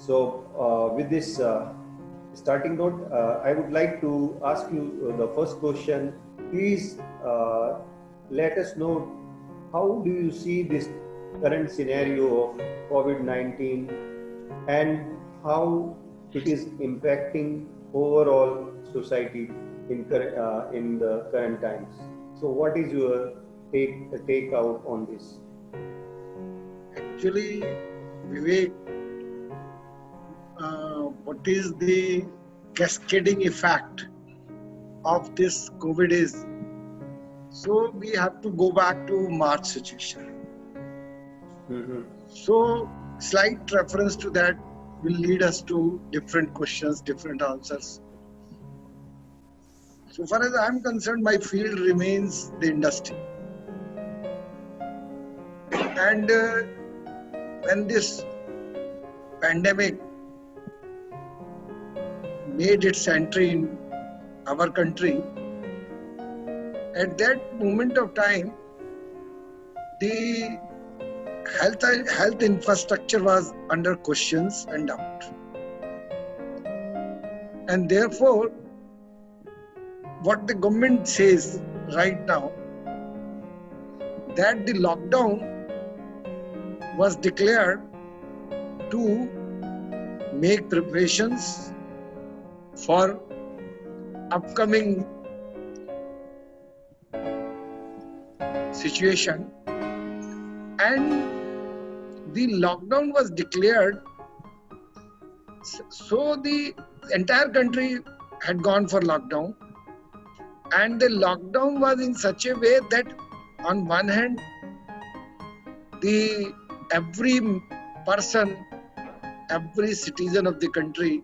With this starting note, I would like to ask you the first question. Please let us know, how do you see this current scenario of COVID-19 and how it is impacting overall society in the current times? So, what is your take out on this? Actually, Vivek, what is the cascading effect of this COVID is? So we have to go back to March situation. So slight reference to that will lead us to different questions, different answers. So far as I am concerned, my field remains the industry. And when this pandemic made its entry in our country, at that moment of time, the health infrastructure was under questions and doubt. And therefore, what the government says right now, that the lockdown was declared to make preparations for upcoming situation, and the lockdown was declared, so the entire country had gone for lockdown, and the lockdown was in such a way that on one hand every person, every citizen of the country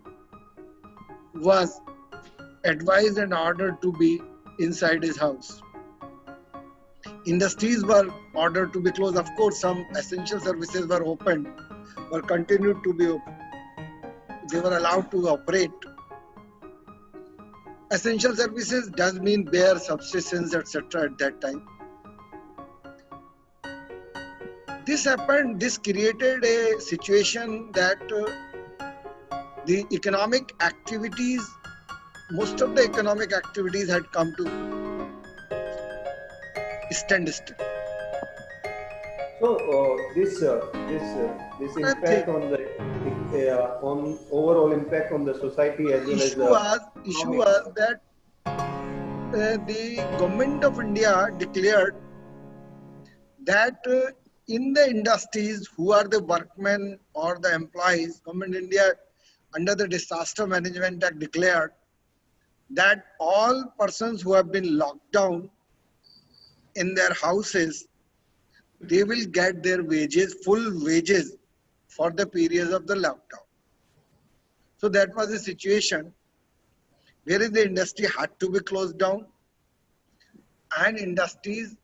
was advised and ordered to be inside his house. Industries were ordered to be closed. Of course, some essential services were opened, were continued to be open. They were allowed to operate. Essential services does mean bare subsistence, etc. at that time. This happened, this created a situation that the economic activities, most of the economic activities had come to standstill. So this impact on the on overall impact on the society as well as the issue was that the government of India declared that in the industries who are the workmen or the employees, government India under the Disaster Management Act declared that all persons who have been locked down in their houses, they will get their wages, full wages for the periods of the lockdown. So that was the situation where the industry had to be closed down, and industries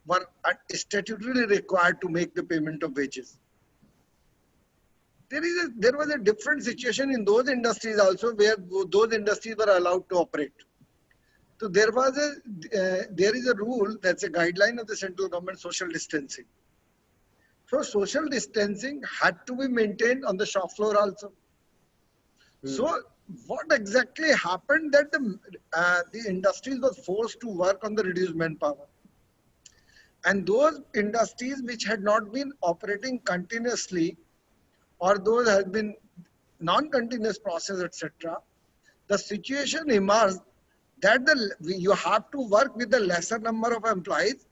were statutorily required to make the payment of wages. There was a different situation in those industries also, where those industries were allowed to operate. So there is a rule, that's a guideline of the central government, social distancing. So social distancing had to be maintained on the shop floor also. So what exactly happened, that the industries were forced to work on the reduced manpower. And those industries which had not been operating continuously, or those had been non-continuous process, etc., the situation emerged that you have to work with a lesser number of employees,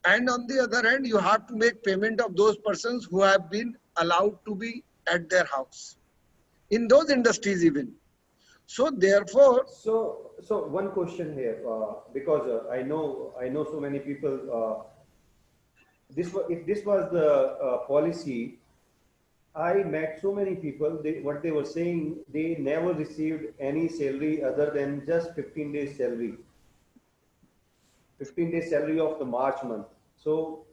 and on the other hand, you have to make payment of those persons who have been allowed to be at their house, in those industries even. So therefore... So one question here, because I know so many people, if this was the policy, I met so many people, what they were saying, they never received any salary other than just 15 days salary. 15 days salary of the March month. So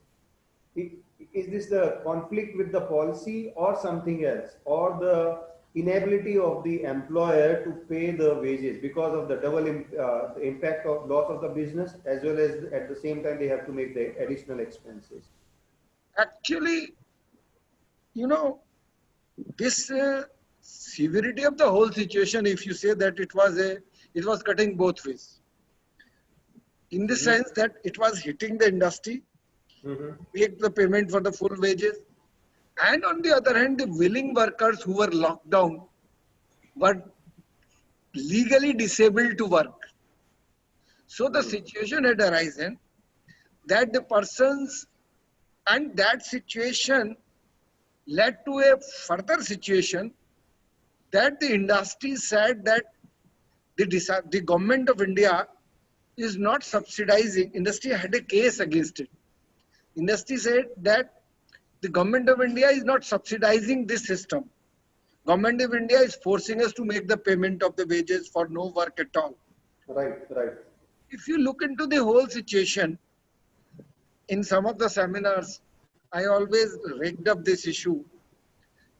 is this the conflict with the policy or something else, or the inability of the employer to pay the wages because of the double impact of loss of the business, as well as at the same time they have to make the additional expenses? Actually, you know, this severity of the whole situation, if you say that it was cutting both ways, in the Mm-hmm. sense that it was hitting the industry, Mm-hmm. make the payment for the full wages, and on the other hand, the willing workers who were locked down were legally disabled to work. So the situation had arisen that the persons, and that situation led to a further situation that the industry said that the government of India is not subsidizing. Industry had a case against it. Industry said that the government of India is not subsidizing this system. Government of India is forcing us to make the payment of the wages for no work at all. Right, right. If you look into the whole situation, in some of the seminars, I always raked up this issue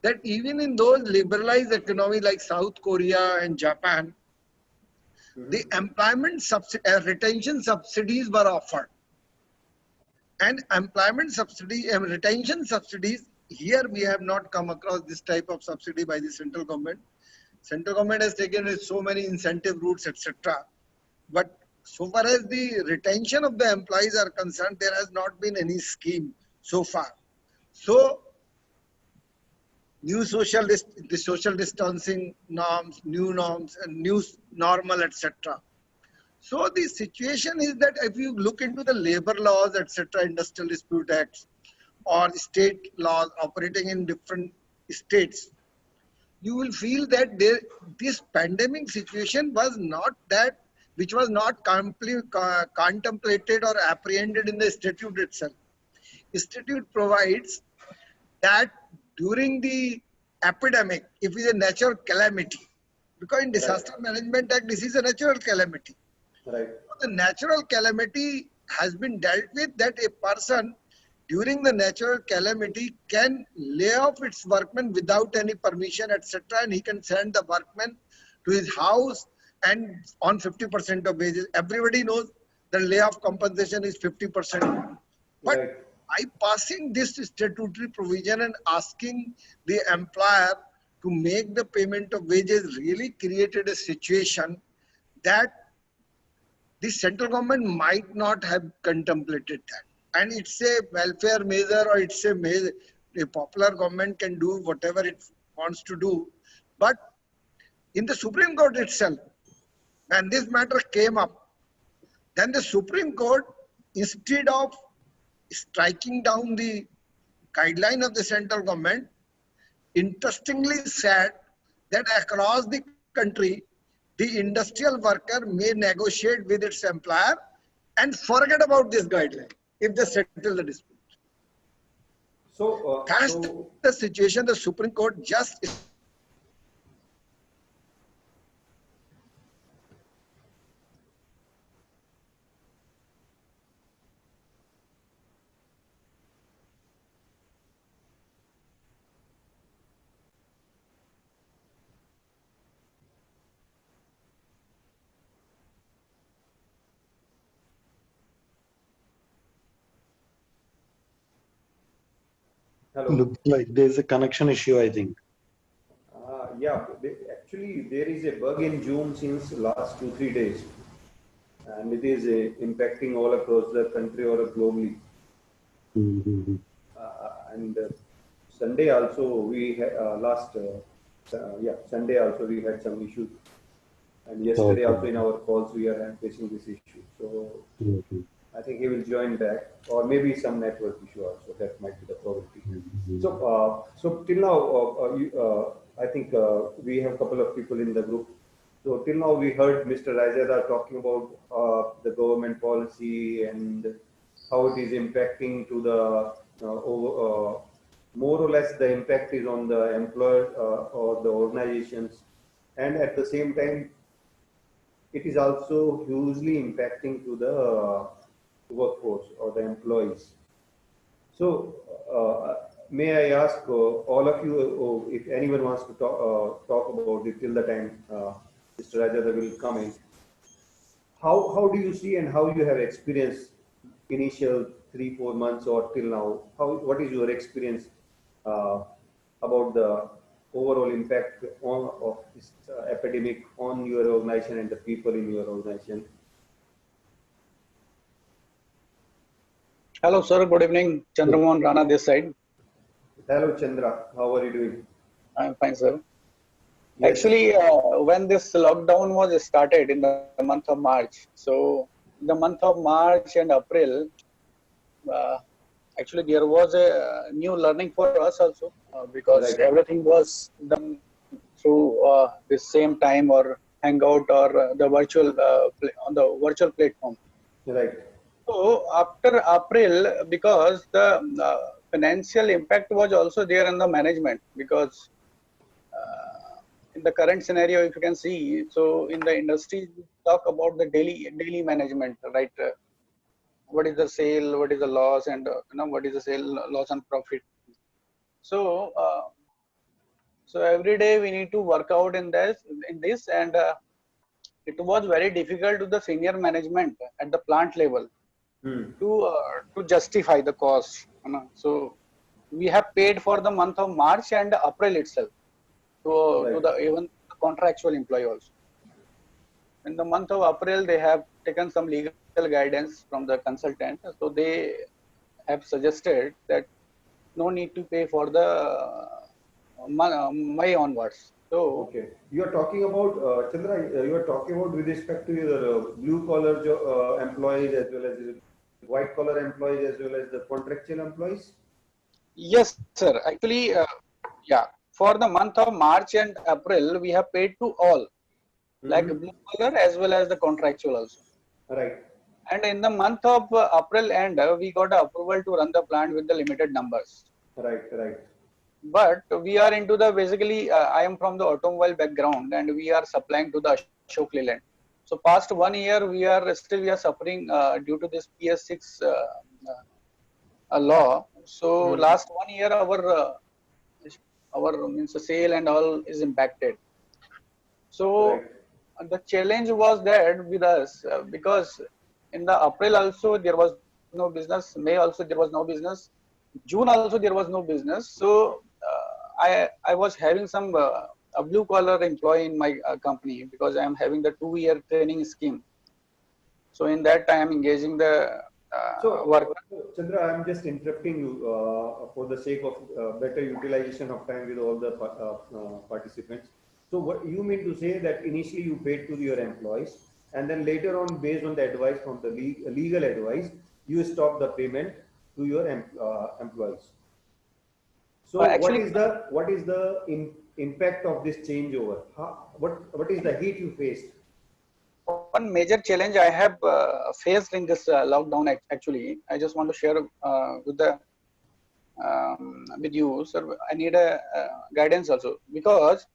that even in those liberalized economies like South Korea and Japan, the Mm-hmm. employment retention subsidies were offered. And employment subsidy and retention subsidies, here we have not come across this type of subsidy by the central government. Central government has taken so many incentive routes, etc. But so far as the retention of the employees are concerned, there has not been any scheme so far. So the social distancing norms, and new normal, etc. So the situation is that if you look into the labor laws, etc., Industrial Dispute Acts, or state laws operating in different states, you will feel that this pandemic situation was not that, which was not contemplated or apprehended in the statute itself. Statute provides that during the epidemic, if it is a natural calamity, because in Right, Disaster Management Act, this is a natural calamity. right, The natural calamity has been dealt with, that a person during the natural calamity can lay off its workmen without any permission, etc. And he can send the workmen to his house and on 50% of wages. Everybody knows the layoff compensation is 50%. But right. by passing this statutory provision and asking the employer to make the payment of wages really created a situation that the central government might not have contemplated that. And it's a welfare measure, or it's a measure, a popular government can do whatever it wants to do. But in the Supreme Court itself, when this matter came up, then the Supreme Court, instead of striking down the guideline of the central government, interestingly said that across the country, the industrial worker may negotiate with its employer and forget about this guideline if they settle the dispute. That's So the situation. The Supreme Court just hello. Looks like there's a connection issue, I think. Yeah, actually there is a bug in Zoom since last 2 3 days, and it is impacting all across the country or globally. Mm-hmm. And Sunday also we had yeah, Sunday also we had some issues, and yesterday Okay. also in our calls we are facing this issue. So Mhm. I think he will join back, or maybe some network issue also. That might be the probability. Mhm. So till now, I think we have a couple of people in the group. So till now, we heard Mr. Rajada talking about the government policy and how it is impacting to the more or less the impact is on the employer or the organizations, and at the same time, it is also hugely impacting to the workforce or the employees. So, may I ask all of you if anyone wants to talk about it till the time Mr. Rajada will come in? How do you see and how you have experienced initial 3 4 months or till now? What is your experience uh, about the overall impact of this epidemic on your organization and the people in your organization? Hello, sir. Good evening. Chandramohan Rana this side. Hello, Chandra. How are you doing? I'm fine, sir. Yes. Actually, when this lockdown was started in the month of March, so the month of March and April, actually there was a new learning for us also because Right. everything was done through the same time or hangout or the virtual on the virtual platform. Right. So after April, because the financial impact was also there in the management, because in the current scenario, if you can see, so in the industry, we talk about the daily management, right? What is the sale, what is the loss, and what is the sale, loss, and profit. So so every day we need to work out in this, and it was very difficult to the senior management at the plant level to justify the cost. So we have paid for the month of March and April itself to the even contractual employee also. In the month of April, they have taken some legal guidance from the consultant, so they have suggested that no need to pay for the May onwards. So Okay, you are talking about Chandra. You are talking about with respect to your blue collar employees as well as white collar employees as well as the contractual employees. yes, sir. Actually, yeah. For the month of March and April, we have paid to all, like blue collar as well as the contractual also. Right. And in the month of April end, we got approval to run the plant with the limited numbers. Right. Right. But we are into the basically, I am from the automobile background, and we are supplying to the Ashok Leyland. So past 1 year, we are suffering due to this PS6 law. So last 1 year, our means the sale and all is impacted. So the challenge was that with us because in the April also there was no business, May also there was no business, June also there was no business. So I was having some a blue collar employee in my company because I am having the 2-year training scheme. So in that time engaging the work. Chandra, I'm just interrupting you for the sake of better utilization of time with all the participants. So what you mean to say that initially you paid to your employees and then later on, based on the advice from the legal advice, you stop the payment to your employees. So Actually, what is the impact of this changeover? What is the heat you faced? one major challenge I have faced in this lockdown actually, I just want to share with you, sir. I need a guidance also because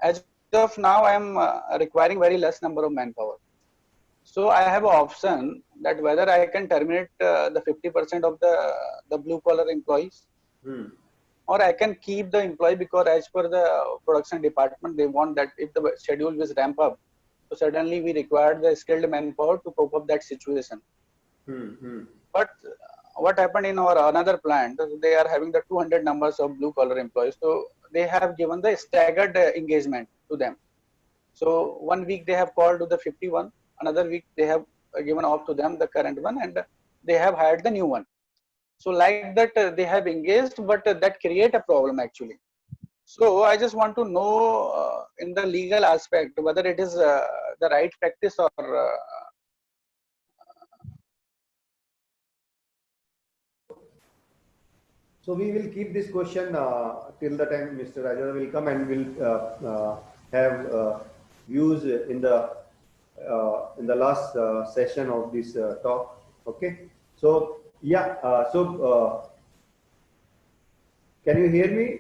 as of now I am requiring very less number of manpower. So I have an option that whether I can terminate the 50% of the blue collar employees, or I can keep the employee because as per the production department, they want that if the schedule is ramp up, so suddenly we require the skilled manpower to cope up that situation. But what happened in our another plant, they are having the 200 numbers of blue collar employees. So they have given the staggered engagement to them. So 1 week they have called to the 51, another week they have given off to them the current one, and they have hired the new one. So like that they have engaged, but that create a problem actually. So I just want to know in the legal aspect whether it is the right practice or So we will keep this question till the time Mr. Raja will come and will have views in the last session of this talk. Okay. So yeah. Can you hear me?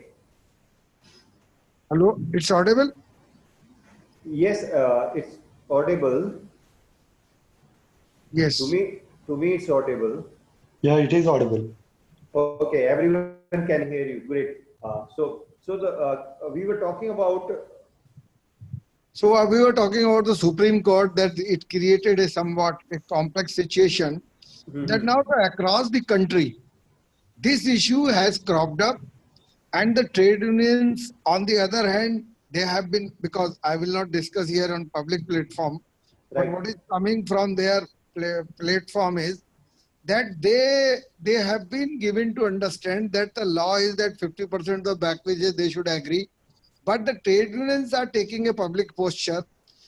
Hello, it's audible? Yes, it's audible. Yes. To me, it's audible. Yeah, it is audible. Okay, everyone can hear you. Great. We were talking about. So we were talking about the Supreme Court, that it created a somewhat a complex situation that now across the country, this issue has cropped up, And the trade unions, on the other hand, they have been, because I will not discuss here on public platform, but Right. what is coming from their platform is that they have been given to understand that the law is that 50% of back wages they should agree, but the trade unions are taking a public posture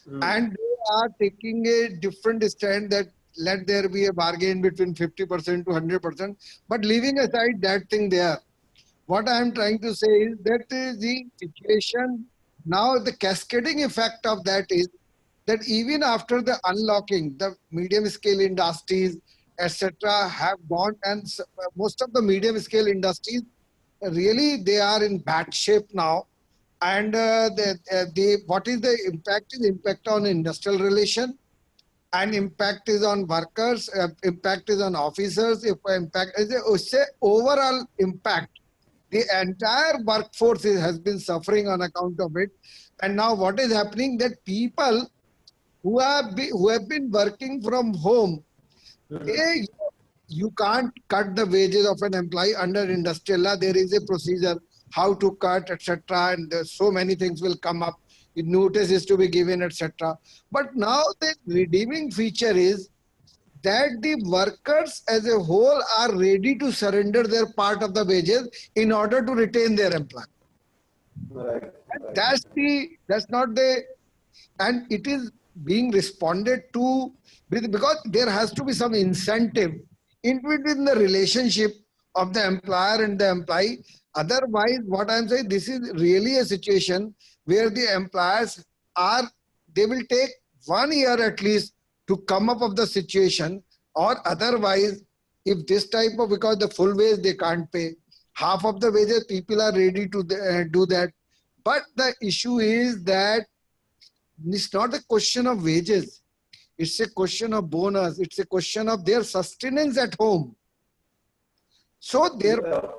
Mm. and they are taking a different stand that let there be a bargain between 50% to 100%, but leaving aside that thing there, what I am trying to say is that the situation now, the cascading effect of that is that even after the unlocking, the medium scale industries, etc., have gone, and most of the medium scale industries really they are in bad shape now. And what is the impact? Is impact on industrial relation, and impact is on workers, impact is on officers, if impact is say overall impact, the entire workforce has been suffering on account of it. And now what is happening that people who have been working from home, they, you can't cut the wages of an employee under industrial law. There is a procedure how to cut, etc., and so many things will come up. Notice is to be given, etc. But now the redeeming feature is that the workers as a whole are ready to surrender their part of the wages in order to retain their employment. Right. And Right. that's not the, and it is being responded to with, because there has to be some incentive in between the relationship of the employer and the employee. Otherwise, what I'm saying, this is really a situation where the employers are, they will take 1 year at least to come up of the situation, or otherwise, if this type of, because the full wage they can't pay, half of the wages people are ready to do that. But the issue is that it's not a question of wages. It's a question of bonus. It's a question of their sustenance at home. So their Uh,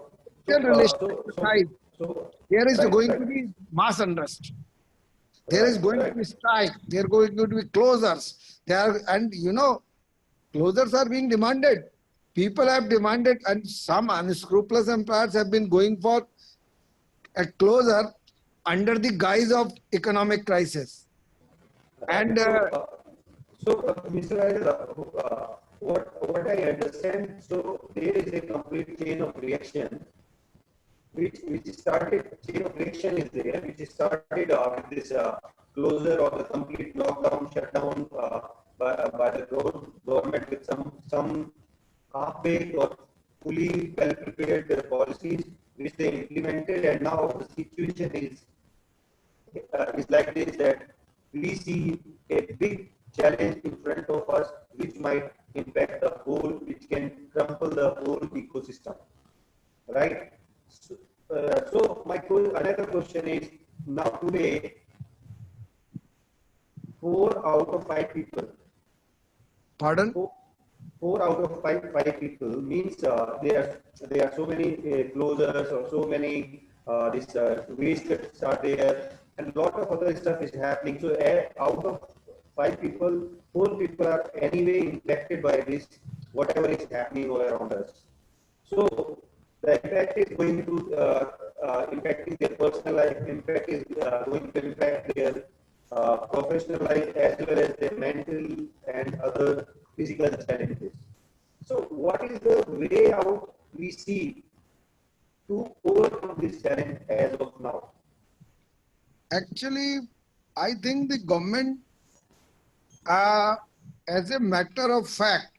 relationship aside, so, there is right, going to right, be mass unrest. There is right, going to right. be strike. There are going to be closures. There are, and you know, closures are being demanded. People have demanded, and some unscrupulous employers have been going for a closure under the guise of economic crisis. And Mr. Iyer, what I understand, so there is a complete chain of reaction, which started, chain of reaction is there, which started with this closure or the complete lockdown, shutdown by the government with some half-baked or fully well-prepared policies which they implemented, and now the situation is like this, that we see a big challenge in front of us which might impact the whole, which can crumple the whole ecosystem, right? So my another question is, now today 4 out of 5 people, pardon? four out of five people means there are so many closures or so many this waste cuts are there, and a lot of other stuff is happening. So out of 5 people, 4 people are anyway impacted by this, whatever is happening all around us. So the impact is going to impacting their personal life, impact is going to impact their professional life as well as their mental and other physical challenges. So what is the way out we see to overcome this challenge as of now? Actually, I think the government, as a matter of fact,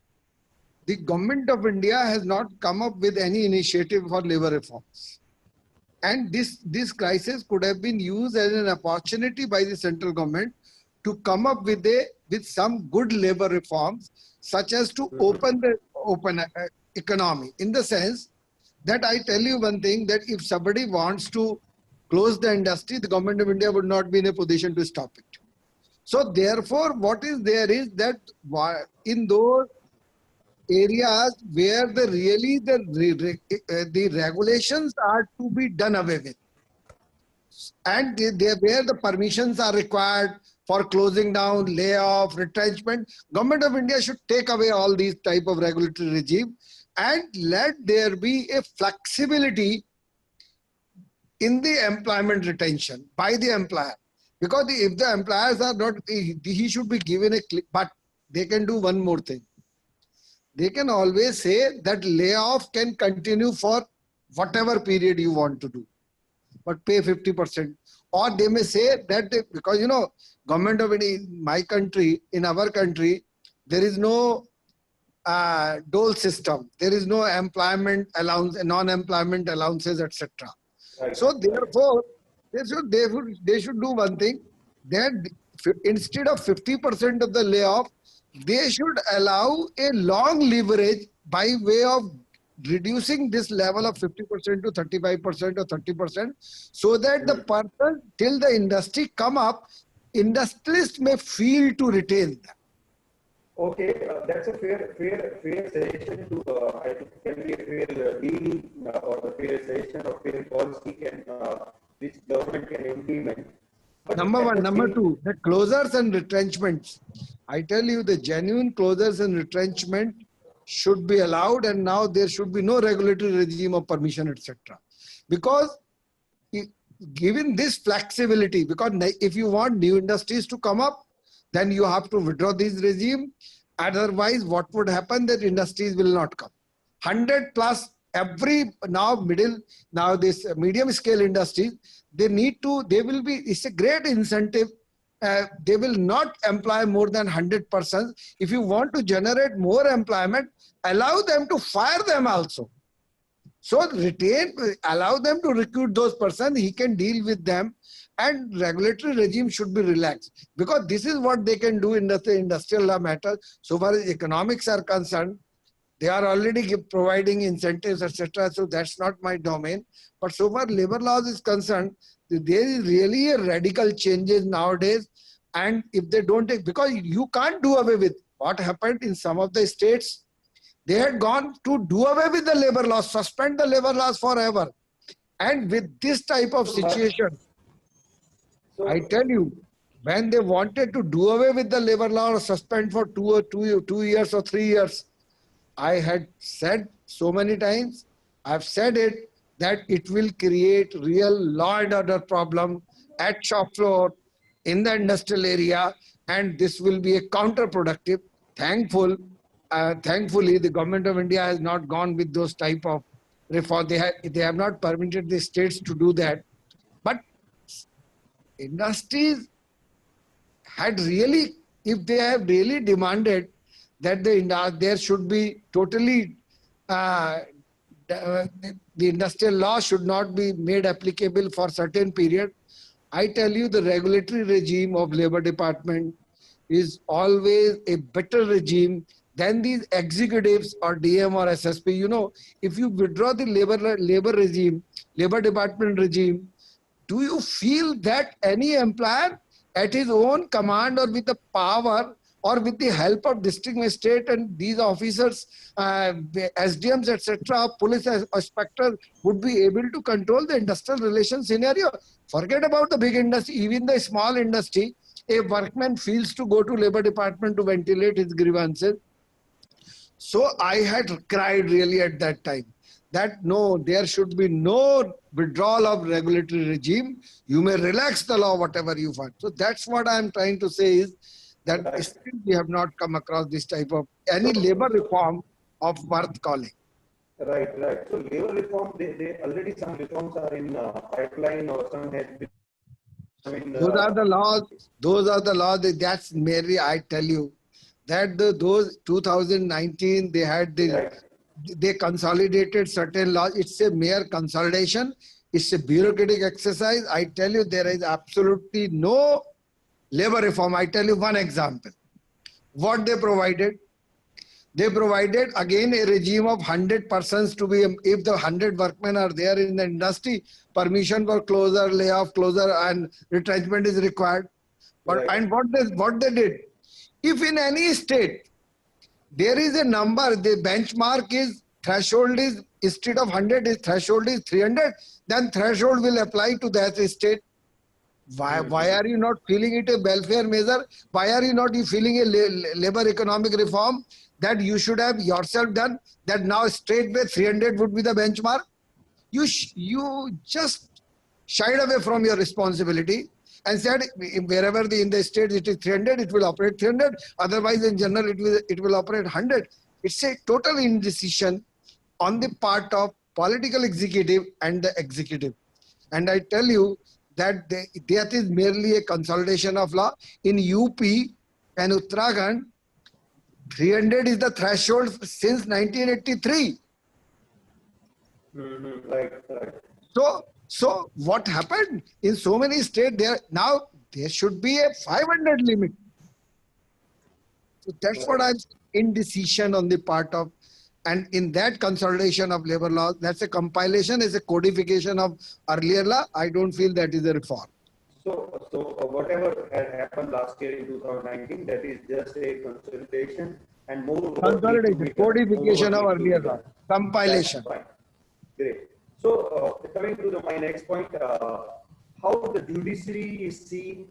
the government of India has not come up with any initiative for labor reforms. And this crisis could have been used as an opportunity by the central government to come up with some good labor reforms, such as to open the economy, in the sense that I tell you one thing, that if somebody wants to close the industry, the government of India would not be in a position to stop it. So therefore, what is there is that in those areas where the regulations are to be done away with, and where the permissions are required for closing down, layoff, retrenchment, government of India should take away all these type of regulatory regime and let there be a flexibility in the employment retention by the employer. Because if the employers are not, he should be given a click, but they can do one more thing. They can always say that layoff can continue for whatever period you want to do, but pay 50%. Or they may say that because, you know, government of India, in my country, in our country, there is no dole system. There is no employment allowance, non-employment allowances, etc. Right. So therefore, they should do one thing, that instead of 50% of the layoff, they should allow a long leverage by way of reducing this level of 50% to 35% or 30%, so that the person till the industry come up, industrialists may feel to retain them. Okay, that's a fair suggestion to, I think can be a fair deal or a fair suggestion or fair policy which government can implement. But Number one. Number two, the closures and retrenchments. I tell you, the genuine closures and retrenchment should be allowed, and now there should be no regulatory regime of permission, etc. Because given this flexibility, because if you want new industries to come up, then you have to withdraw this regime. Otherwise, what would happen, that industries will not come. 100 plus every now this medium scale industries, they will be, it's a great incentive. They will not employ more than 100 persons. If you want to generate more employment, allow them to fire them also. So allow them to recruit those persons, he can deal with them, and regulatory regime should be relaxed. Because this is what they can do in the industrial law matter. So far as economics are concerned, they are already providing incentives, etc. So that's not my domain. But so far labor laws is concerned, there is really a radical changes nowadays. And if they don't take, because you can't do away with what happened in some of the states, they had gone to do away with the labor laws, suspend the labor laws forever. And with this type of situation, I tell you, when they wanted to do away with the labor law or suspend for 2 years or 3 years, I had said so many times, I've said it, that it will create real law and order problem at shop floor, in the industrial area, and this will be a counterproductive. Thankfully, the government of India has not gone with those type of reform. They have not permitted the states to do that. But industries had really, if they have really demanded that there should be totally, the industrial law should not be made applicable for certain period. I tell you, the regulatory regime of Labor Department is always a better regime than these executives or DM or SSP. You know, if you withdraw the labor regime, Labor Department regime, do you feel that any employer at his own command or with the power or with the help of district magistrate and these officers, SDMs, etc., police inspectors would be able to control the industrial relations scenario? Forget about the big industry, even the small industry. A workman feels to go to Labor Department to ventilate his grievances. So I had cried really at that time that no, there should be no withdrawal of regulatory regime. You may relax the law, whatever you want. So that's what I'm trying to say is that still we have not come across this type of any labor reform of worth calling. Right. So labor reform, they already some reforms are in pipeline or some had been. Those are the laws. That's merely, I tell you, that those 2019 they had they consolidated certain laws. It's a mere consolidation. It's a bureaucratic exercise. I tell you, there is absolutely no labor reform. I tell you one example. What they provided again a regime of 100 persons to be, if the 100 workmen are there in the industry, permission for closure, layoff, closure and retrenchment is required. But and what they did, if in any state there is a number, the benchmark is, threshold is, instead of 100 is threshold is 300, then threshold will apply to that state. Why are you not feeling it a welfare measure? Why are you not feeling a labor economic reform that you should have yourself done, that now straightway 300 would be the benchmark? You just shied away from your responsibility and said wherever in the state it is 300, it will operate 300. Otherwise, in general, it will operate 100. It's a total indecision on the part of political executive and the executive. And I tell you that that is merely a consolidation of law. In UP and Uttarakhand, 300 is the threshold since 1983. Right, right. So what happened in so many states? There should be a 500 limit. So that's what I'm indecision on the part of, and in that consolidation of labor laws, that's a compilation, is a codification of earlier law. I don't feel that is a reform. So whatever had happened last year in 2019, that is just a consolidation and more work needs to Consolidation, be done. codification More of work needs to be earlier done. law, compilation. That's fine. Great. So coming to my next point, how the judiciary is seeing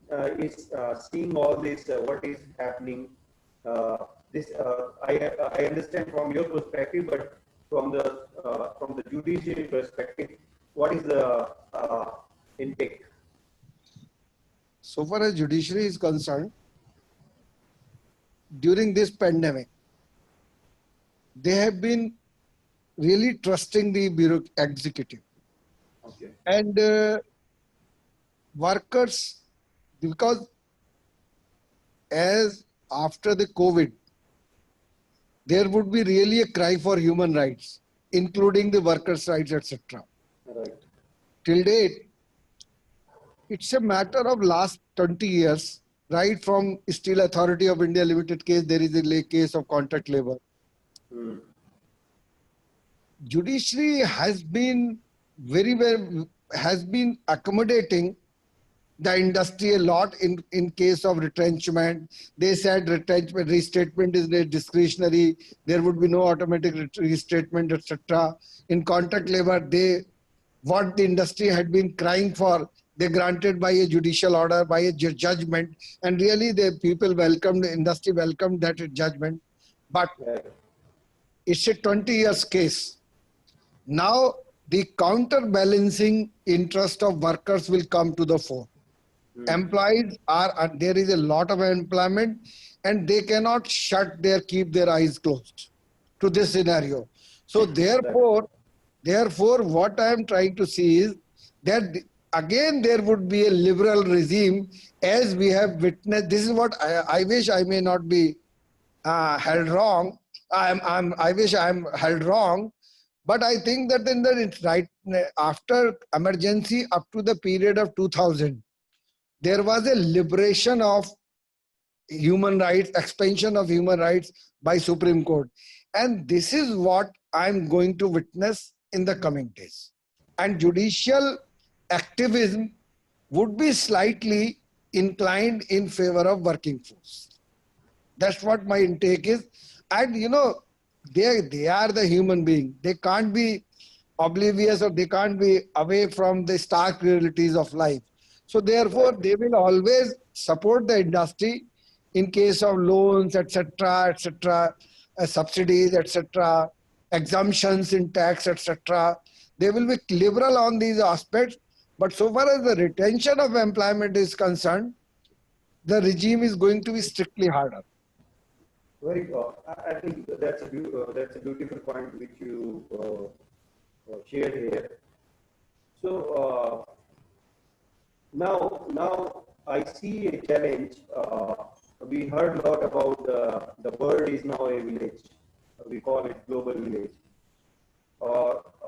all this, what is happening. I understand from your perspective, but from the judiciary perspective, what is the intake? So far as judiciary is concerned, during this pandemic, they have been really trusting the executive. Okay. And workers, because as after the COVID, there would be really a cry for human rights, including the workers' rights, etc. Right. Till date, it's a matter of last 20 years, right from Steel Authority of India Limited case, there is a case of contract labor. Judiciary has been has been accommodating the industry a lot in case of retrenchment. They said retrenchment, restatement is discretionary. There would be no automatic restatement, etc. In contract labor, what the industry had been crying for, they granted by a judicial order, by a judgment, and really the people welcomed, the industry welcomed that judgment. But it's a 20 years case. Now the counterbalancing interest of workers will come to the fore. Employees there is a lot of employment and they cannot keep their eyes closed to this scenario. So therefore what I am trying to see is that again there would be a liberal regime as we have witnessed. This is what I wish I may not be held wrong. I wish I am held wrong. But I think that in after emergency up to the period of 2000, there was a liberation of human rights, expansion of human rights by Supreme Court. And this is what I'm going to witness in the coming days. And judicial activism would be slightly inclined in favor of working force. That's what my intake is. And they are the human being. They can't be oblivious or they can't be away from the stark realities of life. So therefore, they will always support the industry in case of loans, etc., subsidies, etc., exemptions in tax, etc. They will be liberal on these aspects. But so far as the retention of employment is concerned, the regime is going to be strictly harder. Very good. I think that's a beautiful point which you shared here. So now I see a challenge. We heard a lot about the world is now a village. We call it global village.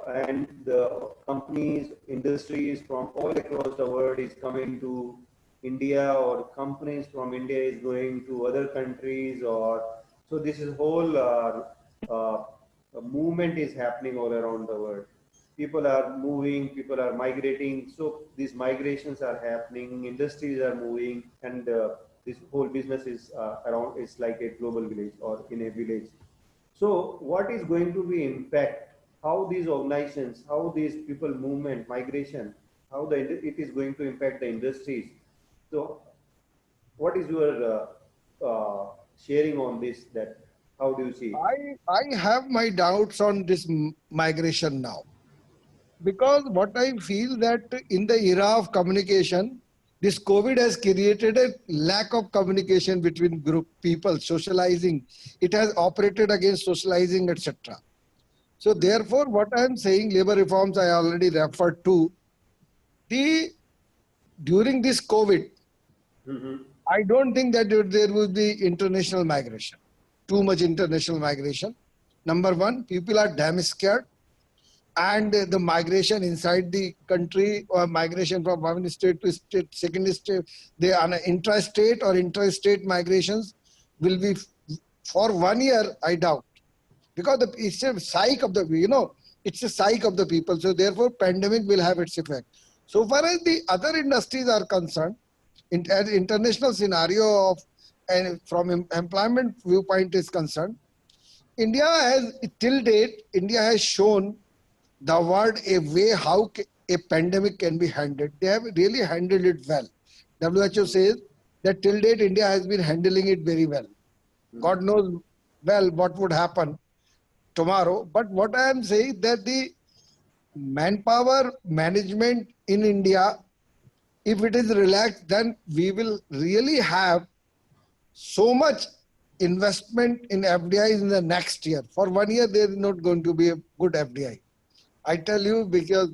And the companies, industries from all across the world is coming to India, or companies from India is going to other countries, so this is whole movement is happening all around the world. People are moving, people are migrating, so these migrations are happening, industries are moving, and this whole business is around. It's like a global village or in a village. So what is going to be impact? How these organizations, how these people movement, migration, how it is going to impact the industries? So, what is your sharing on this? That how do you see? I have my doubts on this migration now. Because what I feel that in the era of communication, this COVID has created a lack of communication between group people, socializing. It has operated against socializing, etc. So therefore, what I am saying, labor reforms I already referred to. The during this COVID, Mhm. I don't think that there will be international migration, too much international migration. Number one, people are damn scared, and the migration inside the country or migration from one state to state, second state, they are intrastate or interstate migrations will be for 1 year, I doubt, because it's a psyche of the, it's a psyche of the people. So therefore, pandemic will have its effect. So far as the other industries are concerned, as international scenario of and from employment viewpoint is concerned, India has till date, India has shown the world a way how a pandemic can be handled. They have really handled it well. WHO says that till date India has been handling it very well. God knows well what would happen tomorrow. But what I am saying that the manpower management in India, if it is relaxed, then we will really have so much investment in FDI in the next year. For 1 year, there is not going to be a good FDI. I tell you because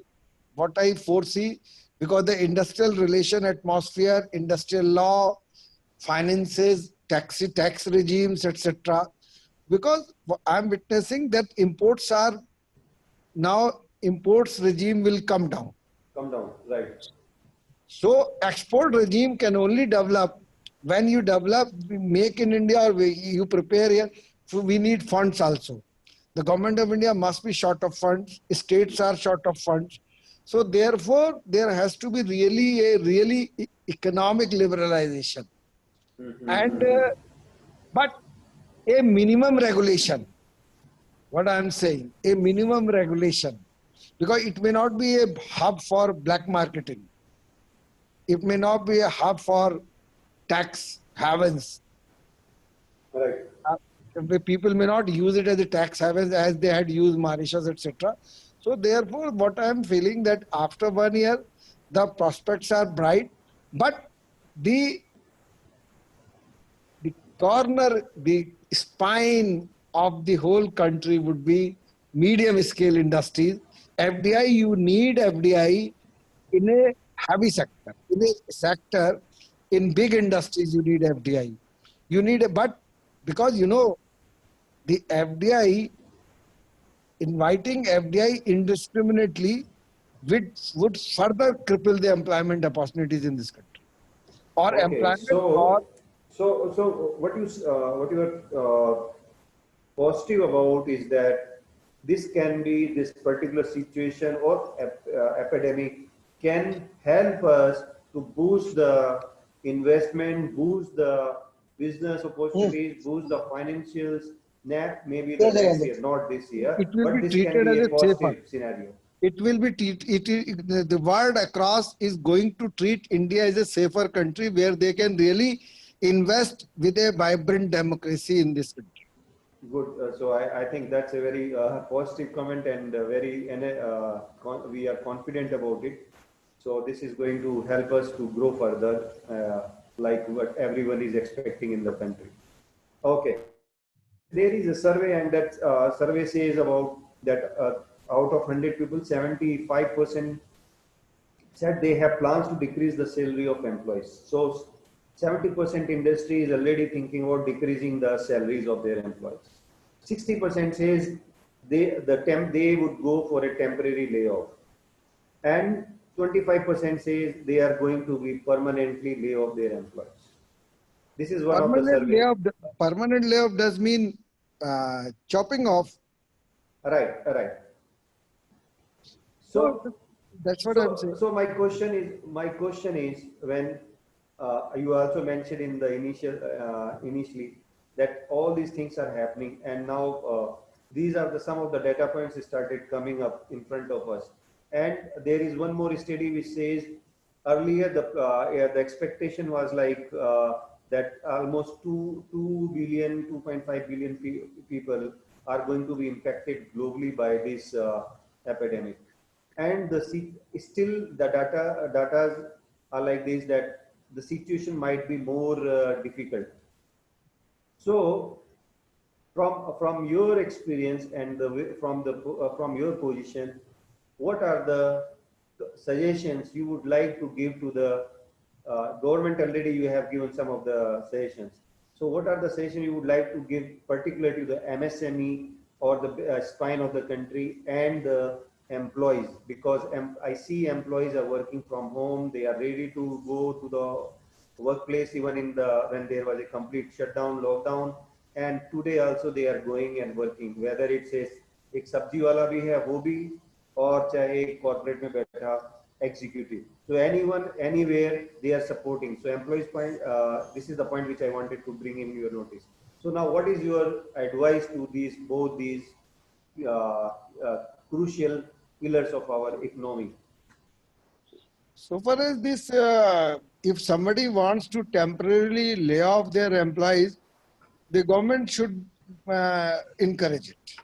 what I foresee, because the industrial relation atmosphere, industrial law, finances, tax regimes, etc. Because I'm witnessing that imports are now imports regime will come down. Come down, right? So export regime can only develop when you develop, make in India or you prepare here. So we need funds also. The government of India must be short of funds. States are short of funds. So therefore, there has to be really economic liberalization. And but a minimum regulation. What I am saying, a minimum regulation, because it may not be a hub for black marketing. It may not be a hub for tax havens. Right. People may not use it as a tax havens as they had used Mauritius, etc. So therefore, what I am feeling that after 1 year, the prospects are bright, but the corner, the spine of the whole country would be medium scale industries. FDI, you need FDI in a heavy sector. In a sector, in big industries, you need FDI. You need a, but because the FDI, inviting FDI indiscriminately would further cripple the employment opportunities in this country. Or Okay. employment or So what you are positive about is that this particular situation or epidemic can help us to boost the investment, boost the business opportunities, boost the financials, maybe the next year, not this year, it will but be this can treated be as a a safer. positive scenario. It will be the world across is going to treat India as a safer country where they can really invest with a vibrant democracy in this country. Good. So I think that's a very positive comment and we are confident about it. So this is going to help us to grow further, like what everyone is expecting in the country. Okay. There is a survey, and that survey says about that out of 100 people, 75% said they have plans to decrease the salary of employees. So 70% industry is already thinking about decreasing the salaries of their employees. 60% says they would go for a temporary layoff, and 25% says they are going to be permanently lay off their employees. This is one of the survey. Permanent layoff does mean chopping off. Right, right. So So, that's what I'm saying. so my question is when you also mentioned in the initially that all these things are happening, and now these are some of the data points started coming up in front of us, and there is one more study which says earlier the expectation was like that almost 2.5 billion people are going to be infected globally by this epidemic. and still the data are like this, that the situation might be more difficult. So from your experience and from your position, what are the suggestions you would like to give to the government? Already you have given some of the suggestions. So what are the suggestions you would like to give, particularly to the MSME or the spine of the country and the employees? Because I see employees are working from home. They are ready to go to the workplace even in the when there was a complete shutdown, lockdown, and today also they are going and working. Whether it says एक सब्जी वाला भी है वो भी, और चाहे corporate में बैठा executive. So anyone, anywhere, they are supporting. So employees point, this is the point which I wanted to bring in your notice. So now, what is your advice to both these uh, crucial pillars of our economy? So far as this, if somebody wants to temporarily lay off their employees, the government should encourage it,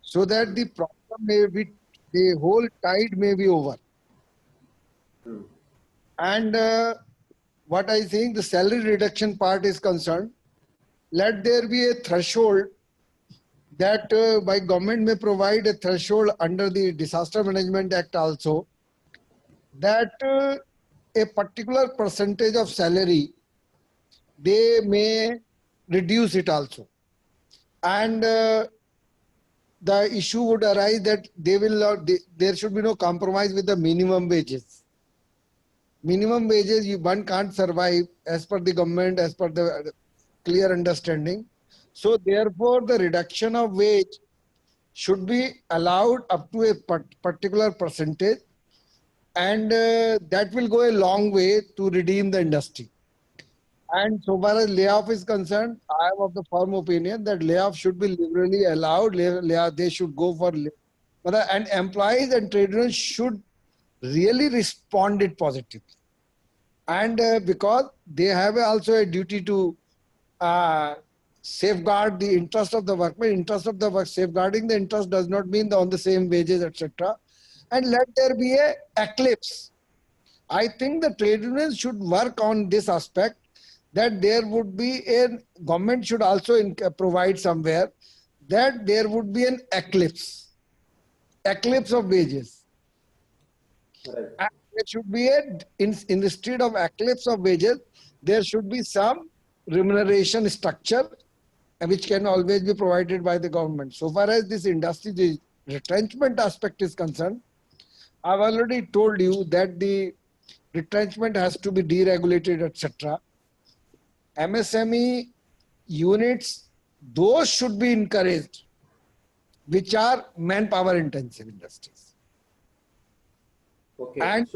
so that the problem may be, the whole tide may be over. And what I think the salary reduction part is concerned, let there be a threshold that by government may provide a threshold under the Disaster Management Act also, that a particular percentage of salary, they may reduce it also. And the issue would arise that they will not, there should be no compromise with the minimum wages. Minimum wages, one can't survive as per the government, as per the clear understanding. So therefore, the reduction of wage should be allowed up to a particular percentage, and that will go a long way to redeem the industry. And so far as layoff is concerned, I am of the firm opinion that layoff should be liberally allowed. They should go for, and employees and trade unions should really respond it positively. And because they have also a duty to safeguard the interest of the workmen, interest of the work, safeguarding the interest does not mean on the same wages, etc. And let there be a eclipse. I think the trade unions should work on this aspect, that there would be a, government should also provide somewhere that there would be an eclipse of wages. Right. And there should be in the stead of eclipse of wages, there should be some remuneration structure which can always be provided by the government. So far as this industry, the retrenchment aspect is concerned, I've already told you that the retrenchment has to be deregulated, etc. MSME units, those should be encouraged, which are manpower intensive industries. Okay. And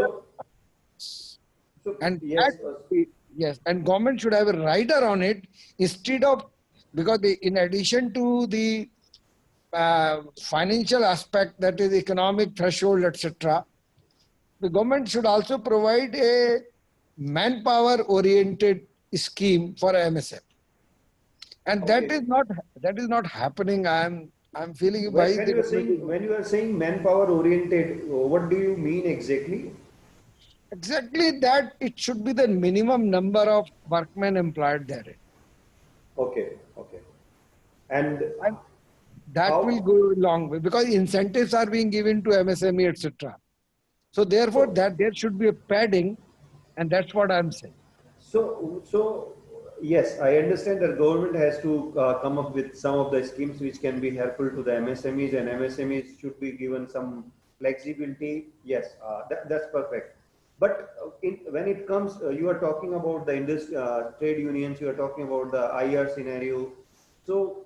Yes. And government should have a rider on it instead of, because in addition to the financial aspect, that is economic threshold, etc., the government should also provide a manpower oriented scheme for MSME, and that is not happening. I'm feeling when you are saying manpower oriented, what do you mean exactly? Exactly that it should be the minimum number of workmen employed therein. Okay. And that will go a long way, because incentives are being given to MSME, etc. So therefore, that there should be a padding, and that's what I'm saying. So yes, I understand that government has to come up with some of the schemes which can be helpful to the MSMEs, and MSMEs should be given some flexibility. Yes, that's perfect. But when it comes, you are talking about the industry, trade unions, you are talking about the IR scenario. So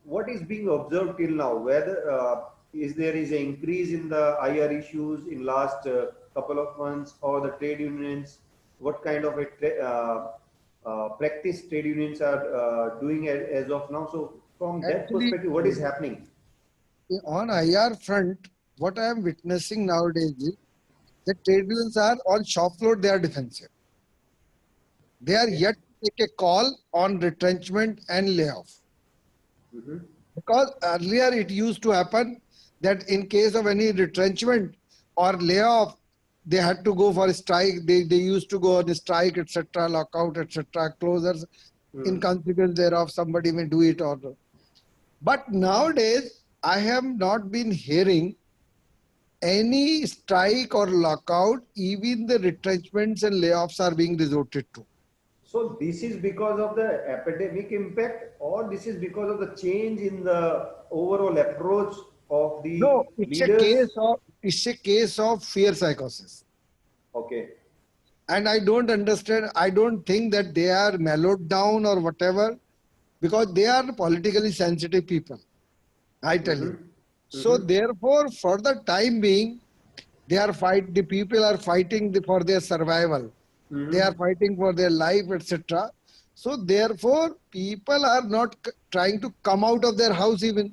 what is being observed till now? Whether there is an increase in the IR issues in last couple of months, or the trade unions, what kind of a practice trade unions are doing as of now? So from that perspective, what is happening? On IR front, what I am witnessing nowadays is that trade unions are on shop floor, they are defensive. They are yet to take a call on retrenchment and layoff. Because earlier it used to happen that in case of any retrenchment, or layoff, they had to go for a strike. They used to go on a strike, etc., lockout, etc., closures. In consequence thereof, somebody may do it or not. But nowadays, I have not been hearing any strike or lockout. Even the retrenchments and layoffs are being resorted to. So this is because of the epidemic impact, or this is because of the change in the overall approach of No, the leaders? it's a case of fear psychosis. Okay. And I don't understand. I don't think that they are mellowed down or whatever, because they are politically sensitive people. I tell you. So therefore, for the time being, the people are fighting for their survival. They are fighting for their life, etc. So therefore, people are not trying to come out of their house even.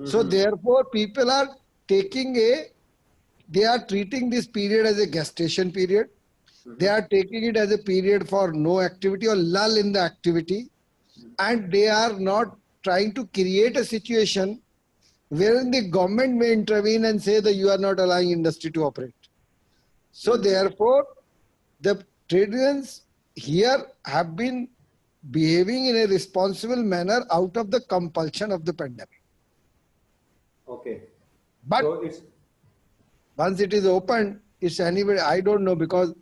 So therefore, people are they are treating this period as a gestation period. They are taking it as a period for no activity or lull in the activity. And they are not trying to create a situation wherein the government may intervene and say that you are not allowing industry to operate. So therefore, the trade unions here have been behaving in a responsible manner out of the compulsion of the pandemic. Okay. But So it's once it is opened, it's anybody, I don't know, because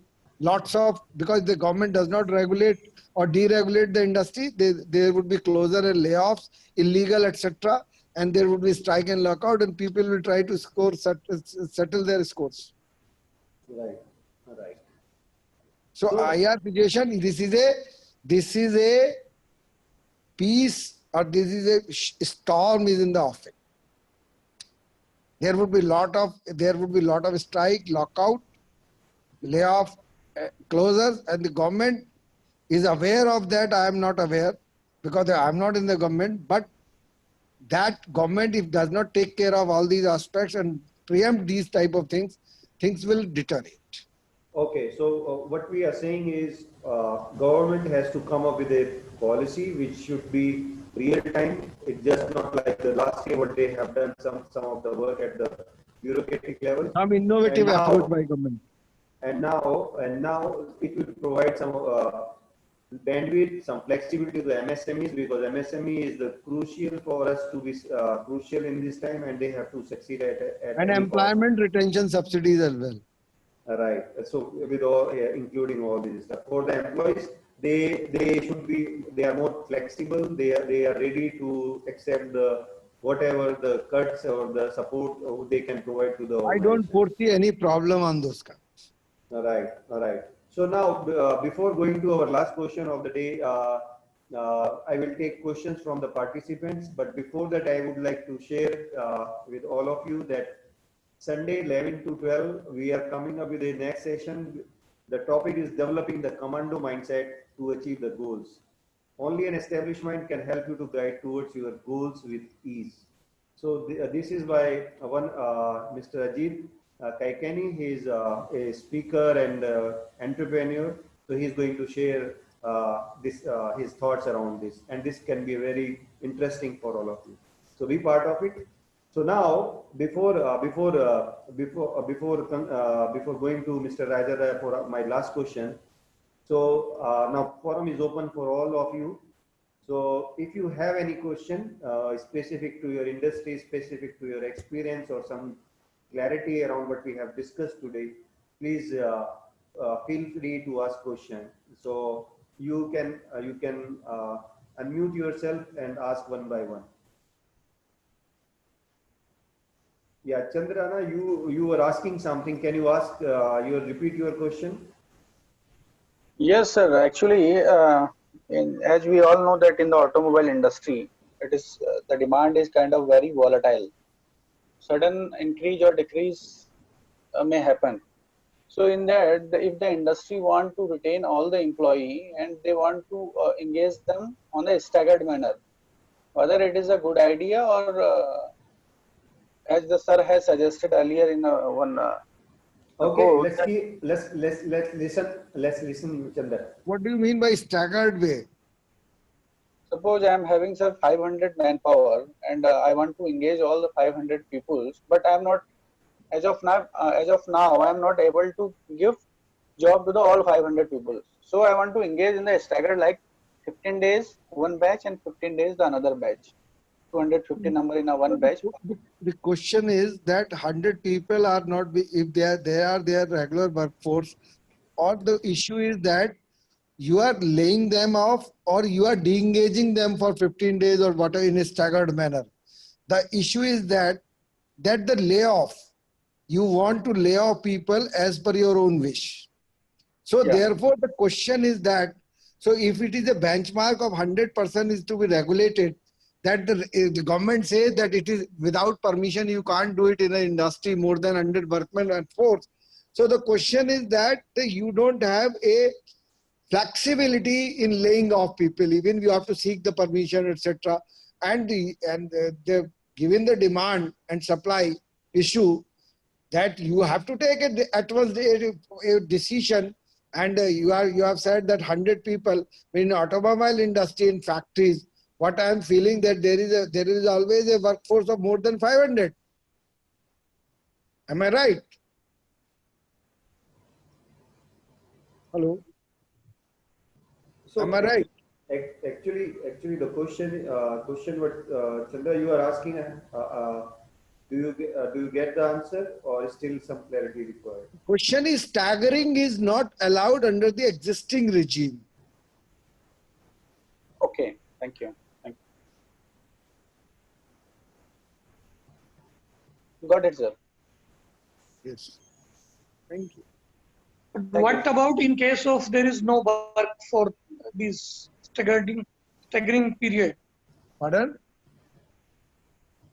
because the government does not regulate or deregulate the industry, there would be closure and layoffs, illegal, etc. And there would be strike and lockout, and people will try to settle their scores. right. Right. So IR situation, this is a peace, or this is a storm is in the offing. There would be lot of strike, lockout, layoff, closures, and the government is aware of that. I am not aware because I am not in the government, but that government, if does not take care of all these aspects and preempt these type of things, things will deteriorate. Okay, so what we are saying is government has to come up with a policy which should be real time. It's just not like the last year what they have done some of the work at the bureaucratic level. Some innovative approach by government. And now it will provide some bandwidth, some flexibility to the MSMEs, because MSME is the crucial for us to be crucial in this time, and they have to succeed at And any employment cost. retention subsidies as well. Right. So with all, including all this stuff for the employees, they should be, they are more flexible. They are ready to accept the whatever the cuts or the support they can provide to the I don't organization. foresee any problem on those counts. All right. All right. So now, before going to our last question of the day, I will take questions from the participants. But before that, I would like to share with all of you that Sunday 11 to 12, we are coming up with a next session. The topic is developing the commando mindset to achieve the goals. Only an established mind can help you to guide towards your goals with ease. So this is by Mr. Ajit Kaikani. He is a speaker and entrepreneur. So he is going to share his thoughts around this, and this can be very interesting for all of you. So be part of it. So now, before going to Mr. Raja for my last question, so now forum is open for all of you. So if you have any question specific to your industry, specific to your experience, or some clarity around what we have discussed today, please feel free to ask question. So you can unmute yourself and ask one by one. Yeah, Chandrana, you were asking something. Can you ask? Repeat your question. Yes, sir. Actually, as we all know that in the automobile industry, it is the demand is kind of very volatile. Sudden increase or decrease may happen. So in that, if the industry want to retain all the employee and they want to engage them on a staggered manner, whether it is a good idea or as the sir has suggested earlier in one. Okay, let's listen, Chandra. What do you mean by staggered way? Suppose I am having, sir, 500 manpower and I want to engage all the 500 people, but I am not as of now, I am not able to give job to the all 500 people. So I want to engage in the staggered like 15 days one batch and 15 days the another batch. 250 number in a one batch. The question is that 100 people are not, if they are their regular workforce, or the issue is that you are laying them off or you are de-engaging them for 15 days or whatever in a staggered manner. The issue is that the layoff, you want to lay off people as per your own wish. So Yeah. therefore the question is that, so if it is a benchmark of 100% is to be regulated, that the government says that it is without permission, you can't do it in an industry more than 100 workmen at force. So the question is that you don't have a flexibility in laying off people, even you have to seek the permission, etc. And given the demand and supply issue, that you have to take at once a decision. And you have said that 100 people in automobile industry, in factories, what I am feeling that there is always a workforce of more than 500. Am I right? Hello? So Am I right? Actually, the question what Chandra you are asking, do you get the answer or is still some clarity required? Question is, staggering is not allowed under the existing regime. Okay, thank you. Thank you. Got it, sir. Yes. Thank you. Thank What you. about in case of there is no work for this staggering period? Pardon?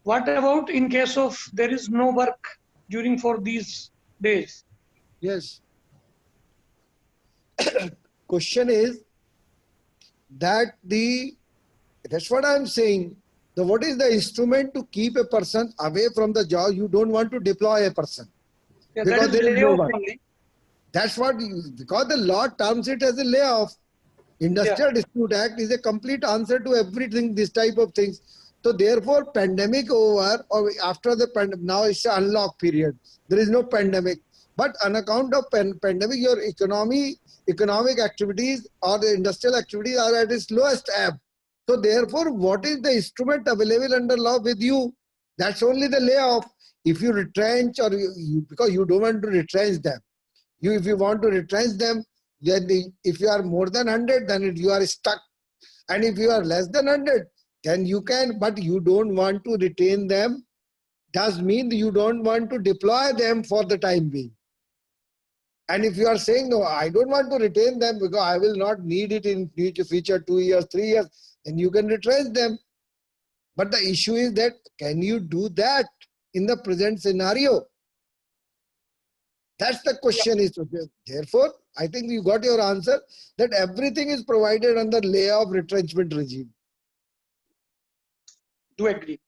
What about in case of there is no work during for these days? Yes. Question is that that's what I'm saying. What is the instrument to keep a person away from the job? You don't want to deploy a person. Yeah, Because that is there is no layoff work. only. That's what, because the law terms it as a layoff. Industrial Dispute Act is a complete answer to everything, this type of things. So therefore, pandemic over, or after the pandemic, now it's an unlock period. There is no pandemic. But on account of pandemic, your economic activities or the industrial activities are at its lowest ebb. So therefore, what is the instrument available under law with you? That's only the layoff. If you retrench or because you don't want to retrench them. If you want to retrench them, then if you are more than 100, then you are stuck. And if you are less than 100, then you can, but you don't want to retain them. Does mean you don't want to deploy them for the time being. And if you are saying, no, I don't want to retain them because I will not need it in future 2 years, 3 years, then you can retrench them. But the issue is that, can you do that in the present scenario? That's the question. Is therefore, I think you got your answer that everything is provided under layoff retrenchment regime. Do agree.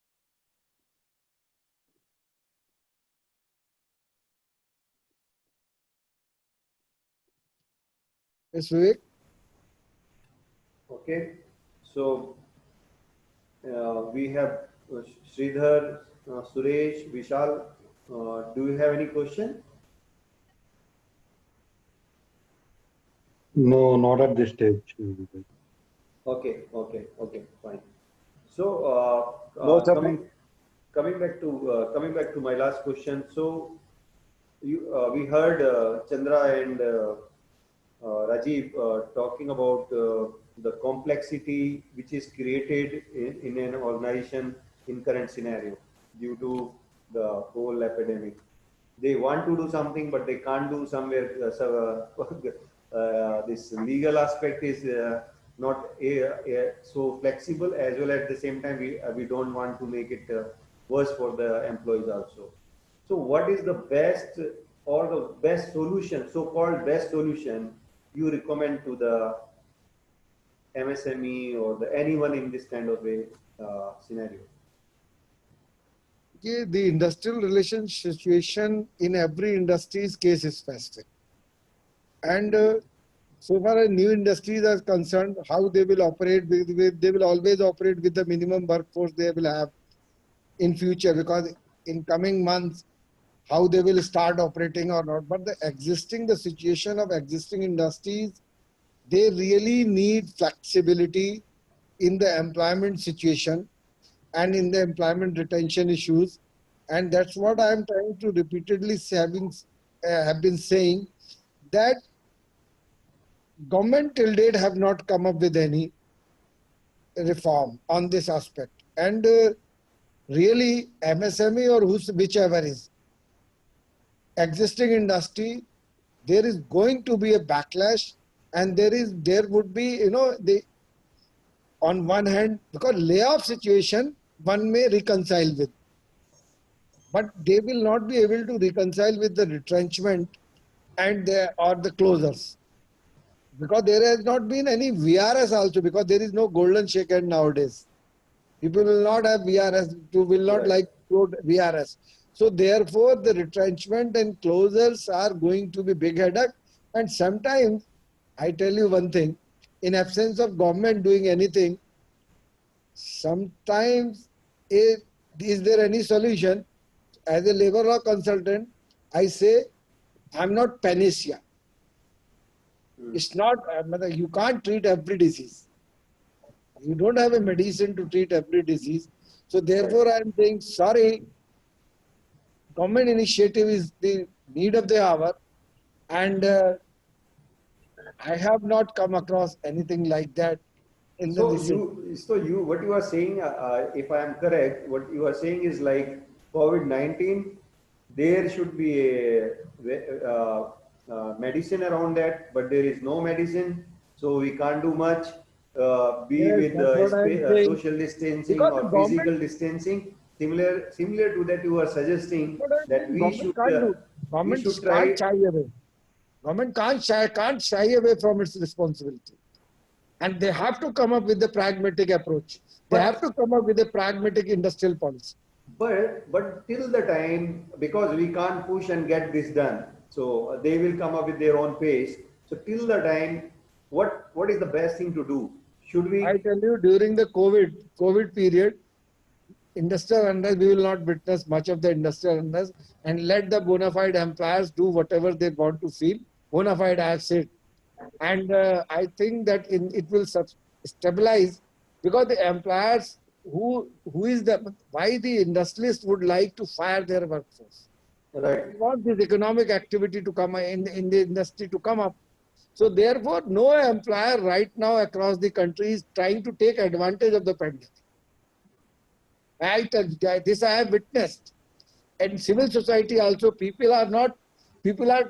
Yes, Vivek? Okay, so we have Sridhar, Suresh, Vishal. Do you have any question? No, not at this stage. Okay, fine. So No, sir, coming back to my last question. So we heard Chandra and Rajiv talking about the complexity which is created in an organization in current scenario due to the whole epidemic. They want to do something, but they can't do somewhere. This legal aspect is not so flexible, as well at the same time we don't want to make it worse for the employees also. So what is the best or the best solution, so-called best solution you recommend to the MSME or anyone in this kind of a scenario? The industrial relations situation in every industry's case is specific. And so far as new industries are concerned, how they will operate, they will always operate with the minimum workforce they will have in future, because in coming months, how they will start operating or not. But the situation of existing industries, they really need flexibility in the employment situation and in the employment retention issues. And that's what I am trying to repeatedly have been saying, that government till date have not come up with any reform on this aspect. And really MSME or whichever is existing industry, there is going to be a backlash, and there would be, on one hand, because layoff situation one may reconcile with, but they will not be able to reconcile with the retrenchment or the closures, because there has not been any VRS also, because there is no golden shake hand nowadays. People will not have VRS, will not like VRS. So therefore, the retrenchment and closures are going to be big headache. And sometimes, I tell you one thing, in absence of government doing anything, sometimes is there any solution? As a labor law consultant, I say, I'm not panacea. It's not, you can't treat every disease. You don't have a medicine to treat every disease. So therefore, I'm saying, sorry, government initiative is the need of the hour. And I have not come across anything like that in the what you are saying, if I am correct, what you are saying is like COVID-19, there should be a medicine around that, but there is no medicine, so we can't do much. With social distancing or physical distancing, similar to that, you are suggesting that we should try. Government can't shy away from its responsibility, and they have to come up with a pragmatic approach. They have to come up with a pragmatic industrial policy. But till the time, because we can't push and get this done, so they will come up with their own pace. So till the time, what is the best thing to do? Should we? I tell you, during the COVID period, industrial unrest, we will not witness much of the industrial unrest, and let the bona fide employers do whatever they want to feel. Bona fide, I have said. And I think that it will stabilize, because the employers why the industrialists would like to fire their workforce. Right. They want this economic activity to come in the industry to come up. So therefore, no employer right now across the country is trying to take advantage of the pandemic. This I have witnessed. And civil society also, people are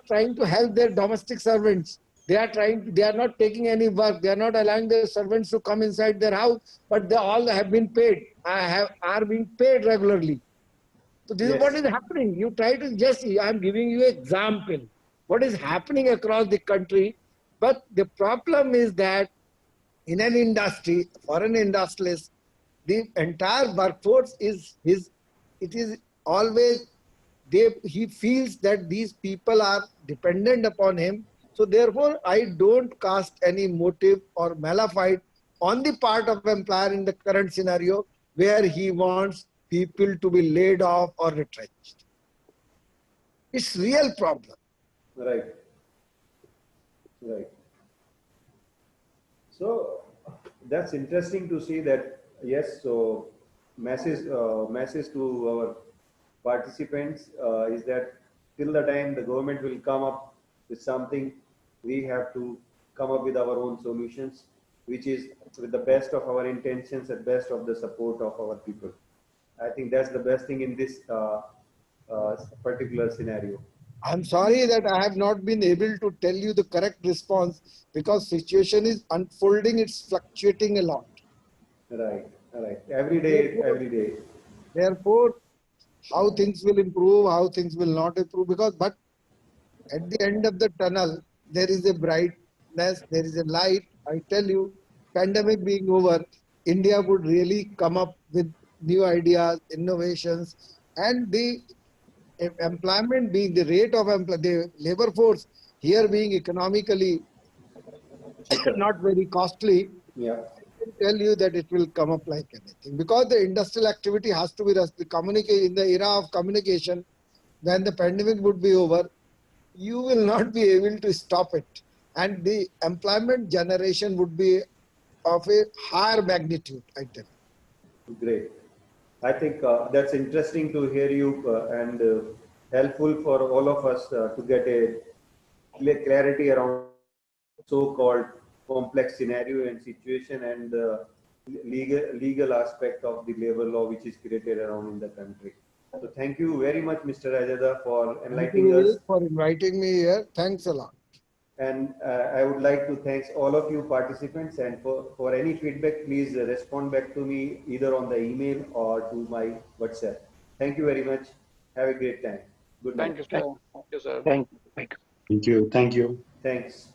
trying to help their domestic servants. They are not taking any work. They are not allowing their servants to come inside their house, but they all have been paid. Are being paid regularly. So this is what is happening. You try to I'm giving you an example. What is happening across the country. But the problem is that in an industry, for an industrialist, the entire workforce he feels that these people are dependent upon him. So therefore, I don't cast any motive or malafide on the part of employer in the current scenario where he wants people to be laid off or retrenched. It's real problem. Right. So that's interesting to see that, yes, so message to our participants is that till the time the government will come up with something, we have to come up with our own solutions, which is with the best of our intentions and best of the support of our people. I think that's the best thing in this particular scenario. I'm sorry that I have not been able to tell you the correct response, because situation is unfolding, it's fluctuating a lot. Right. Every day. Therefore, how things will improve, how things will not improve, but at the end of the tunnel, there is a brightness, there is a light. I tell you, pandemic being over, India would really come up with new ideas, innovations, and the employment being the rate of the labor force here being economically not very costly. Yeah. I can tell you that it will come up like anything, because the industrial activity has to be in the era of communication. when the pandemic would be over, you will not be able to stop it. And the employment generation would be of a higher magnitude, I tell you. Great. I think that's interesting to hear you and helpful for all of us to get a clarity around so-called complex scenario and situation and legal aspect of the labor law which is created around in the country. So thank you very much, Mr. Rajada, for Thank enlightening you us. for inviting me here. Thanks a lot. And I would like to thank all of you participants, and for any feedback, please respond back to me either on the email or to my WhatsApp. Thank you very much. Have a great time. Good night. Thank you, sir. Thank you, sir. Thank you. Thank you. Thanks.